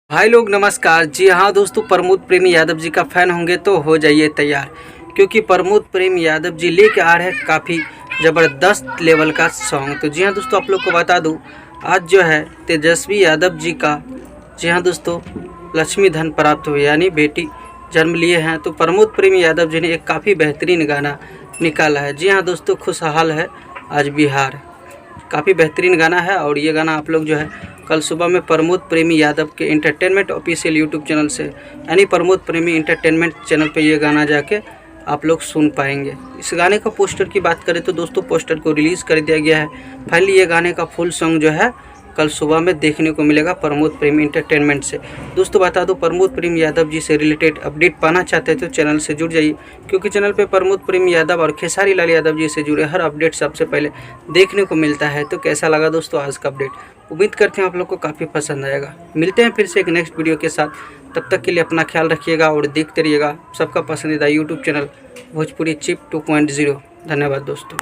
भाई लोग नमस्कार। जी हाँ दोस्तों, प्रमोद प्रेमी यादव जी का फ़ैन होंगे तो हो जाइए तैयार, क्योंकि प्रमोद प्रेमी यादव जी लेके आ रहे हैं काफ़ी ज़बरदस्त लेवल का सॉन्ग। तो जी हाँ दोस्तों, आप लोग को बता दूँ, आज जो है तेजस्वी यादव जी का, जी हाँ दोस्तों, लक्ष्मी धन प्राप्त हुई यानी बेटी जन्म लिए हैं। तो प्रमोद प्रेमी यादव जी ने एक काफ़ी बेहतरीन गाना निकाला है। जी हाँ दोस्तों, खुशहाल है आज बिहार, काफ़ी बेहतरीन गाना है। और ये गाना आप लोग जो है कल सुबह में प्रमोद प्रेमी यादव के एंटरटेनमेंट ऑफिशियल यूट्यूब चैनल से यानी प्रमोद प्रेमी एंटरटेनमेंट चैनल पे ये गाना जाके आप लोग सुन पाएंगे। इस गाने का पोस्टर की बात करें तो दोस्तों, पोस्टर को रिलीज़ कर दिया गया है। फाइनली ये गाने का फुल सॉन्ग जो है कल सुबह में देखने को मिलेगा प्रमोद प्रेमी एंटरटेनमेंट से। दोस्तों बता दो, प्रमोद प्रेमी यादव जी से रिलेटेड अपडेट पाना चाहते हैं तो चैनल से जुड़ जाइए, क्योंकि चैनल पे प्रमोद प्रेमी यादव और खेसारी लाल यादव जी से जुड़े हर अपडेट सबसे पहले देखने को मिलता है। तो कैसा लगा दोस्तों आज का अपडेट? उम्मीद करते हैं आप लोग को काफ़ी पसंद आएगा। मिलते हैं फिर से एक नेक्स्ट वीडियो के साथ, तब तक के लिए अपना ख्याल रखिएगा और देखते रहिएगा सबका पसंदीदा यूट्यूब चैनल भोजपुरी चिप 2.0। धन्यवाद दोस्तों।